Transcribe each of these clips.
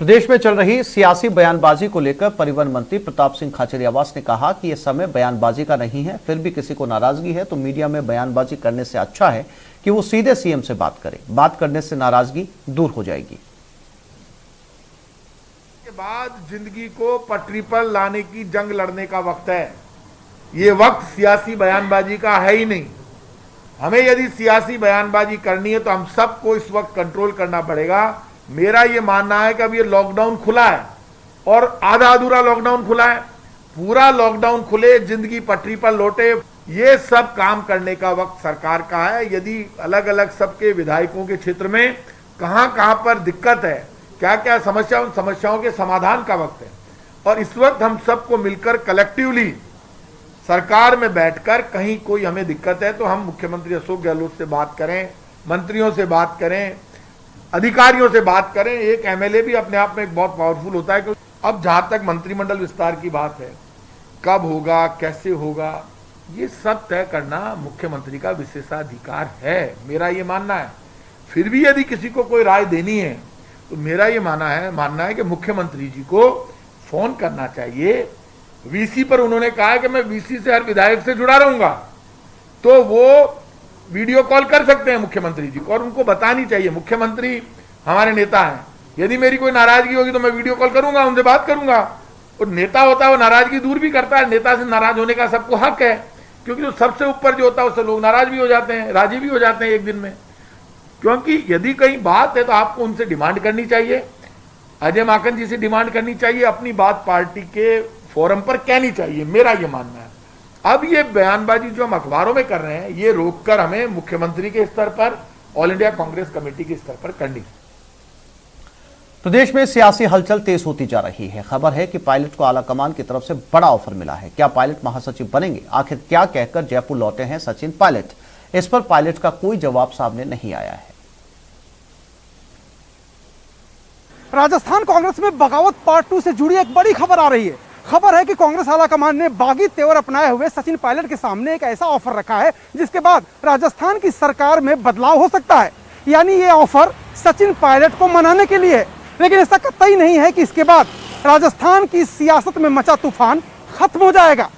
प्रदेश में चल रही सियासी बयानबाजी को लेकर परिवहन मंत्री प्रताप सिंह खाचरियावास ने कहा कि यह समय बयानबाजी का नहीं है। फिर भी किसी को नाराजगी है तो मीडिया में बयानबाजी करने से अच्छा है कि वो सीधे सीएम से बात करे। बात करने से नाराजगी दूर हो जाएगी। के बाद जिंदगी को पटरी पर लाने की जंग लड़ने का वक्त है। ये वक्त सियासी बयानबाजी का है ही नहीं। हमें यदि सियासी बयानबाजी करनी है तो हम सबको इस वक्त कंट्रोल करना पड़ेगा। मेरा ये मानना है कि अब ये लॉकडाउन खुला है और आधा अधूरा लॉकडाउन खुला है। पूरा लॉकडाउन खुले, जिंदगी पटरी पर लौटे, ये सब काम करने का वक्त सरकार का है। यदि अलग अलग सबके विधायकों के क्षेत्र में कहां कहां पर दिक्कत है, क्या क्या समस्या, उन समस्याओं के समाधान का वक्त है। और इस वक्त हम सबको मिलकर कलेक्टिवली सरकार में बैठकर कहीं कोई हमें दिक्कत है तो हम मुख्यमंत्री अशोक गहलोत से बात करें, मंत्रियों से बात करें, अधिकारियों से बात करें। एक एमएलए भी अपने आप में एक बहुत पावरफुल होता है। कि अब जहां तक मंत्रिमंडल विस्तार की बात है, कब होगा, कैसे होगा, ये सब तय करना मुख्यमंत्री का विशेषाधिकार है, मेरा ये मानना है। फिर भी यदि किसी को कोई राय देनी है तो मेरा ये मानना है कि मुख्यमंत्री जी को फोन करना चाहिए। वीसी पर उन्होंने कहा है कि मैं वीसी से हर विधायक से जुड़ा रहूंगा, तो वो वीडियो कॉल कर सकते हैं मुख्यमंत्री जी को और उनको बतानी चाहिए। मुख्यमंत्री हमारे नेता हैं, यदि मेरी कोई नाराजगी होगी तो मैं वीडियो कॉल करूंगा, उनसे बात करूंगा। और नेता होता है वो नाराजगी दूर भी करता है। नेता से नाराज होने का सबको हक है, क्योंकि जो सबसे ऊपर जो होता है उससे लोग नाराज भी हो जाते हैं, राजी भी हो जाते हैं एक दिन में। क्योंकि यदि कहीं बात है तो आपको उनसे डिमांड करनी चाहिए, अजय माकन जी से डिमांड करनी चाहिए, अपनी बात पार्टी के फोरम पर कहनी चाहिए, मेरा ये मानना है। अब ये बयानबाजी जो हम अखबारों में कर रहे हैं, ये रोककर हमें मुख्यमंत्री के स्तर पर, ऑल इंडिया कांग्रेस कमेटी के स्तर पर करनी। प्रदेश में सियासी हलचल तेज होती जा रही है। खबर है कि पायलट को आलाकमान की तरफ से बड़ा ऑफर मिला है। क्या पायलट महासचिव बनेंगे? आखिर क्या कहकर जयपुर लौटे हैं सचिन पायलट? इस पर पायलट का कोई जवाब सामने नहीं आया है। राजस्थान कांग्रेस में बगावत पार्ट 2 से जुड़ी एक बड़ी खबर आ रही है। खबर है कि कांग्रेस आलाकमान ने बागी तेवर अपनाए हुए सचिन पायलट के सामने एक ऐसा ऑफर रखा है जिसके बाद राजस्थान की सरकार में बदलाव हो सकता है। यानी ये ऑफर सचिन पायलट को मनाने के लिए है, लेकिन ऐसा कतई नहीं है कि इसके बाद राजस्थान की सियासत में मचा तूफान खत्म हो जाएगा,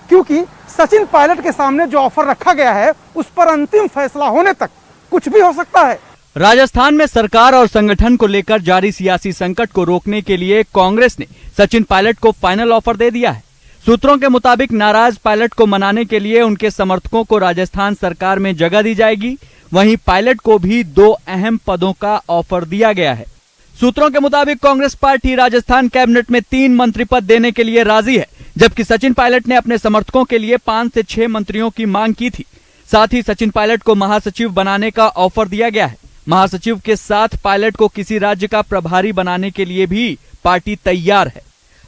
क्योंकि सचिन पायलट के सामने जो ऑफर रखा गया है उस पर अंतिम फैसला होने तक कुछ भी हो सकता है। राजस्थान में सरकार और संगठन को लेकर जारी सियासी संकट को रोकने के लिए कांग्रेस ने सचिन पायलट को फाइनल ऑफर दे दिया है। सूत्रों के मुताबिक नाराज पायलट को मनाने के लिए उनके समर्थकों को राजस्थान सरकार में जगह दी जाएगी। वहीं पायलट को भी 2 अहम पदों का ऑफर दिया गया है। सूत्रों के मुताबिक कांग्रेस पार्टी राजस्थान कैबिनेट में 3 मंत्री पद देने के लिए राजी है, जबकि सचिन पायलट ने अपने समर्थकों के लिए 5 से 6 मंत्रियों की मांग की थी। साथ ही सचिन पायलट को महासचिव बनाने का ऑफर दिया गया है। महासचिव के साथ पायलट को किसी राज्य का प्रभारी बनाने के लिए भी पार्टी तैयार है।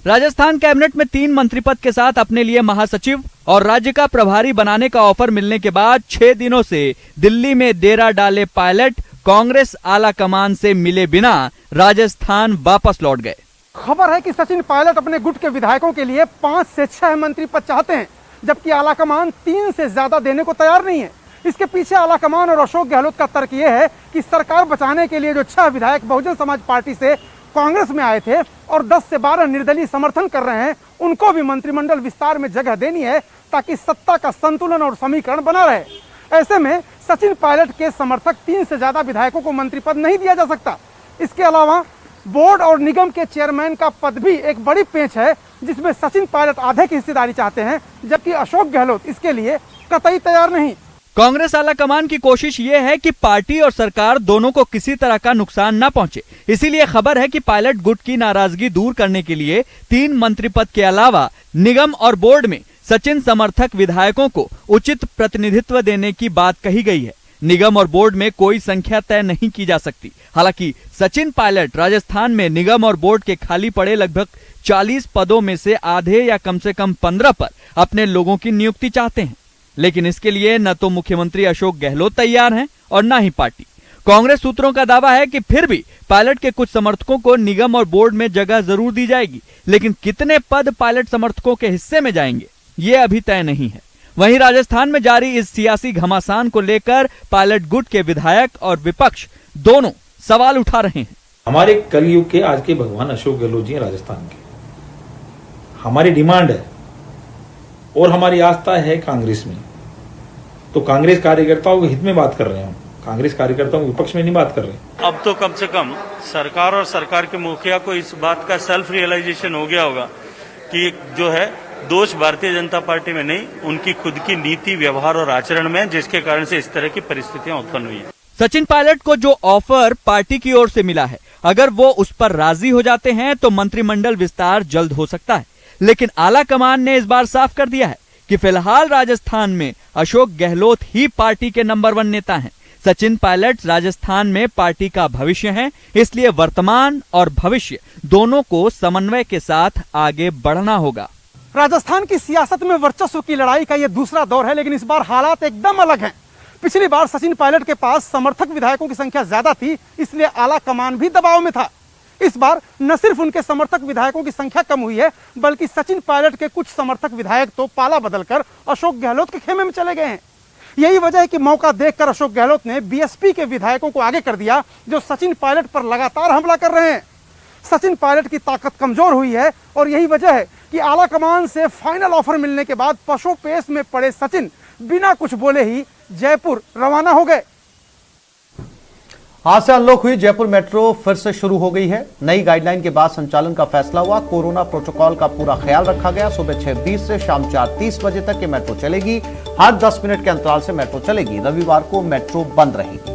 राजस्थान कैबिनेट में 3 मंत्री पद के साथ अपने लिए महासचिव और राज्य का प्रभारी बनाने का ऑफर मिलने के बाद 6 दिनों से दिल्ली में डेरा डाले पायलट कांग्रेस आलाकमान से मिले बिना राजस्थान वापस लौट गए। खबर है कि सचिन पायलट अपने गुट के विधायकों के लिए 5 से 6 मंत्री पद चाहते हैं, जबकि आलाकमान 3 से ज्यादा देने को तैयार नहीं है। इसके पीछे आलाकमान और अशोक गहलोत का तर्क यह है कि सरकार बचाने के लिए जो 6 विधायक बहुजन समाज पार्टी से कांग्रेस में आए थे और 10 से 12 निर्दलीय समर्थन कर रहे हैं, उनको भी मंत्रिमंडल विस्तार में जगह देनी है ताकि सत्ता का संतुलन और समीकरण बना रहे। ऐसे में सचिन पायलट के समर्थक 3 से ज्यादा विधायकों को मंत्री पद नहीं दिया जा सकता। इसके अलावा बोर्ड और निगम के चेयरमैन का पद भी एक बड़ी पेंच है, जिसमें सचिन पायलट आधे की हिस्सेदारी चाहते हैं, जबकि अशोक गहलोत इसके लिए कतई तैयार नहीं। कांग्रेस आलाकमान की कोशिश ये है कि पार्टी और सरकार दोनों को किसी तरह का नुकसान न पहुंचे। इसीलिए खबर है कि पायलट गुट की नाराजगी दूर करने के लिए 3 मंत्री पद के अलावा निगम और बोर्ड में सचिन समर्थक विधायकों को उचित प्रतिनिधित्व देने की बात कही गई है। निगम और बोर्ड में कोई संख्या तय नहीं की जा सकती। हालांकि सचिन पायलट राजस्थान में निगम और बोर्ड के खाली पड़े लगभग 40 पदों में से आधे या कम से कम 15 पर अपने लोगों की नियुक्ति चाहते हैं, लेकिन इसके लिए न तो मुख्यमंत्री अशोक गहलोत तैयार हैं और न ही पार्टी। कांग्रेस सूत्रों का दावा है कि फिर भी पायलट के कुछ समर्थकों को निगम और बोर्ड में जगह जरूर दी जाएगी, लेकिन कितने पद पायलट समर्थकों के हिस्से में जाएंगे ये अभी तय नहीं है। वहीं राजस्थान में जारी इस सियासी घमासान को लेकर पायलट गुट के विधायक और विपक्ष दोनों सवाल उठा रहे हैं। हमारे कलयुग के आज के भगवान अशोक गहलोत जी हैं राजस्थान के। हमारी डिमांड है और हमारी आस्था है कांग्रेस में, तो कांग्रेस कार्यकर्ताओं के हित में बात कर रहे हैं हम, कांग्रेस कार्यकर्ताओं के विपक्ष में नहीं बात कर रहे हैं। अब तो कम से कम सरकार और सरकार के मुखिया को इस बात का सेल्फ रियलाइजेशन हो गया होगा कि जो है दोष भारतीय जनता पार्टी में नहीं, उनकी खुद की नीति, व्यवहार और आचरण में, जिसके कारण से इस तरह की परिस्थितियां उत्पन्न हुई है। सचिन पायलट को जो ऑफर पार्टी की ओर से मिला है, अगर वो उस पर राजी हो जाते हैं तो मंत्रिमंडल विस्तार जल्द हो सकता है। लेकिन आला कमान ने इस बार साफ कर दिया है कि फिलहाल राजस्थान में अशोक गहलोत ही पार्टी के नंबर 1 नेता हैं। सचिन पायलट राजस्थान में पार्टी का भविष्य हैं, इसलिए वर्तमान और भविष्य दोनों को समन्वय के साथ आगे बढ़ना होगा। राजस्थान की सियासत में वर्चस्व की लड़ाई का यह दूसरा दौर है, लेकिन इस बार हालात एकदम अलग हैं। पिछली बार सचिन पायलट के पास समर्थक विधायकों की संख्या ज्यादा थी, इसलिए आला कमान भी दबाव में था। इस बार न सिर्फ उनके समर्थक विधायकों की संख्या कम हुई है, बल्कि सचिन पायलट के कुछ समर्थक विधायक तो पाला बदलकर अशोक गहलोत के खेमे में चले गए हैं। यही वजह है कि मौका देखकर अशोक गहलोत ने बीएसपी के विधायकों को आगे कर दिया, जो सचिन पायलट पर लगातार हमला कर रहे हैं। सचिन पायलट की ताकत कमजोर हुई है और यही वजह है कि आला कमान से फाइनल ऑफर मिलने के बाद पशुपेश में पड़े सचिन बिना कुछ बोले ही जयपुर रवाना हो गए। आज से अनलॉक हुई जयपुर मेट्रो फिर से शुरू हो गई है। नई गाइडलाइन के बाद संचालन का फैसला हुआ। कोरोना प्रोटोकॉल का पूरा ख्याल रखा गया। सुबह 6:20 से शाम 4:30 बजे तक ये मेट्रो चलेगी। हर 10 मिनट के अंतराल से मेट्रो चलेगी। रविवार को मेट्रो बंद रहेगी।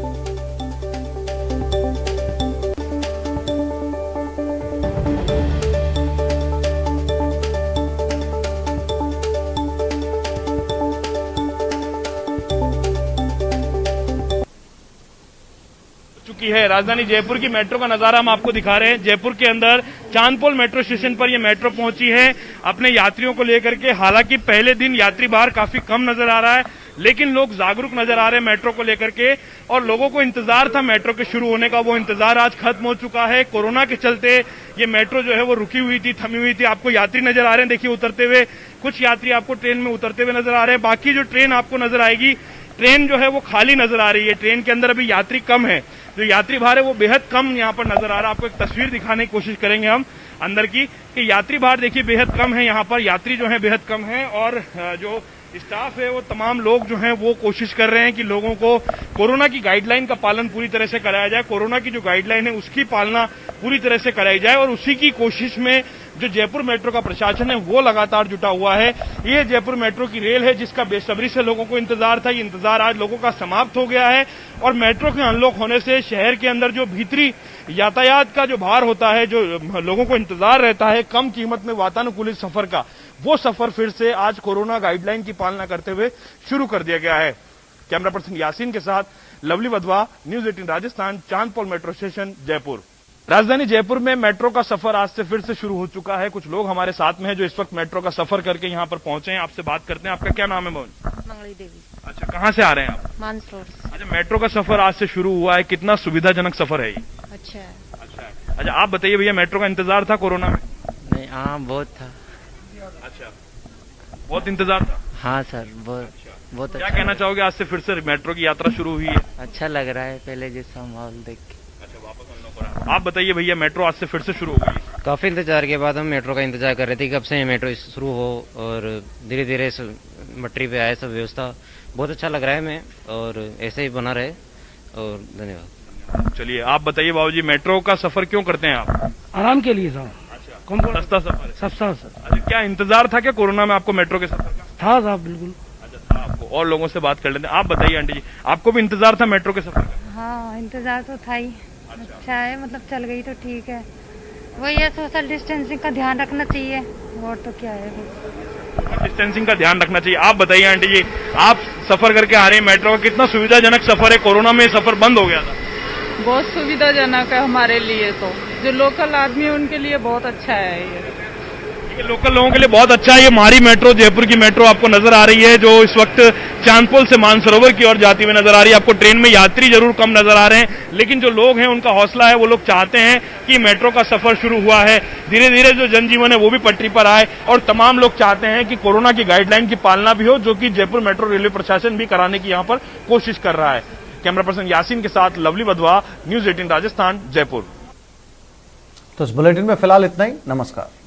है राजधानी जयपुर की मेट्रो का नजारा हम आपको दिखा रहे हैं। जयपुर के अंदर चांदपोल मेट्रो स्टेशन पर ये मेट्रो पहुंची है अपने यात्रियों को लेकर के। हालांकि पहले दिन यात्री बाहर काफी कम नजर आ रहा है, लेकिन लोग जागरूक नजर आ रहे हैं मेट्रो को लेकर के, और लोगों को इंतजार था मेट्रो के शुरू होने का। वो इंतजार आज खत्म हो चुका है। कोरोना के चलते ये मेट्रो जो है वो रुकी हुई थी, थमी हुई थी। आपको यात्री नजर आ रहे हैं, देखिए उतरते हुए। कुछ यात्री आपको ट्रेन में उतरते हुए नजर आ रहे हैं। बाकी जो ट्रेन आपको नजर आएगी, ट्रेन जो है वो खाली नजर आ रही है। ट्रेन के अंदर अभी यात्री कम है, जो यात्री भार है वो बेहद कम यहाँ पर नजर आ रहा है। आपको एक तस्वीर दिखाने की कोशिश करेंगे हम अंदर की, कि यात्री भार देखिए बेहद कम है यहाँ पर, यात्री जो है बेहद कम है, और जो स्टाफ है वो तमाम लोग जो हैं वो कोशिश कर रहे हैं कि लोगों को कोरोना की गाइडलाइन का पालन पूरी तरह से कराया जाए। कोरोना की जो गाइडलाइन है उसकी पालना पूरी तरह से कराई जाए, और उसी की कोशिश में जो जयपुर मेट्रो का प्रशासन है वो लगातार जुटा हुआ है। ये जयपुर मेट्रो की रेल है जिसका बेसब्री से लोगों को इंतजार था। ये इंतजार आज लोगों का समाप्त हो गया है, और मेट्रो के अनलॉक होने से शहर के अंदर जो भीतरी यातायात का जो भार होता है, जो लोगों को इंतजार रहता है कम कीमत में वातानुकूलित सफर का, वो सफर फिर से आज कोरोना गाइडलाइन की पालना करते हुए शुरू कर दिया गया है। कैमरा पर्सन यासीन के साथ lovely Wadhwa, news 18 Rajasthan, Chandpol metro station, Jaipur. राजधानी जयपुर में मेट्रो का सफर आज से फिर से शुरू हो चुका है। कुछ लोग हमारे साथ में हैं जो इस वक्त मेट्रो का सफर करके यहाँ पर पहुंचे हैं। आपसे बात करते हैं। आपका क्या नाम है? मंगली देवी। अच्छा, कहाँ से आ रहे हैं आप? मानसरोवर। अच्छा, मेट्रो का सफर आज से शुरू हुआ है, कितना सुविधाजनक सफर है ये? अच्छा है। अच्छा, आप बताइए भैया, मेट्रो का इंतजार था कोरोना में? नहीं, हाँ बहुत था। अच्छा, बहुत इंतजार था? हाँ सर, बहुत क्या अच्छा। कहना चाहोगे, आज से फिर से मेट्रो की यात्रा शुरू हुई है? अच्छा लग रहा है पहले जैसा माहौल देख के। अच्छा, वापस अनलॉक हो रहा है। आप बताइए भैया, मेट्रो आज से फिर से शुरू हो गई? काफी इंतजार के बाद हम मेट्रो का इंतजार कर रहे थे कब से ये मेट्रो शुरू हो, और धीरे धीरे मट्टी पे आए सब व्यवस्था। बहुत अच्छा लग रहा है हमें, और ऐसे ही बना रहे, और धन्यवाद। चलिए, आप बताइए बाबूजी, मेट्रो का सफर क्यों करते हैं आप? आराम के लिए साहब। सस्ता सफर है? सस्ता सर। अच्छा, क्या इंतजार था क्या कोरोना में आपको मेट्रो के सफर का? था साहब, बिल्कुल। अच्छा, था आपको। और लोगों से बात कर लेते हैं। आप बताइए आंटी जी, आपको भी इंतजार था मेट्रो के सफर का? हाँ, इंतजार तो था ही। अच्छा है, मतलब चल गई तो ठीक है। वही है, सोशल डिस्टेंसिंग का ध्यान रखना चाहिए, और तो क्या है, डिस्टेंसिंग का ध्यान रखना चाहिए। आप बताइए आंटी जी, आप सफर करके आ रहे हैं मेट्रो का, कितना सुविधाजनक सफर है? कोरोना में सफर बंद हो गया था। बहुत सुविधाजनक है हमारे लिए, तो जो लोकल आदमी है उनके लिए बहुत अच्छा है ये। लोकल लोगों के लिए बहुत अच्छा है। ये मारी मेट्रो, जयपुर की मेट्रो आपको नजर आ रही है, जो इस वक्त चांदपोल से मानसरोवर की ओर जाती हुई नजर आ रही है। आपको ट्रेन में यात्री जरूर कम नजर आ रहे हैं, लेकिन जो लोग हैं उनका हौसला है, वो लोग चाहते हैं कि मेट्रो का सफर शुरू हुआ है, धीरे धीरे जो जनजीवन है वो भी पटरी पर आए, और तमाम लोग चाहते हैं कि कोरोना की गाइडलाइन की पालना भी हो, जो कि जयपुर मेट्रो रेलवे प्रशासन भी कराने की यहाँ पर कोशिश कर रहा है। कैमरा पर्सन यासीन के साथ लवली वधवा, न्यूज 18 राजस्थान, जयपुर। तो इस बुलेटिन में फिलहाल इतना ही। नमस्कार।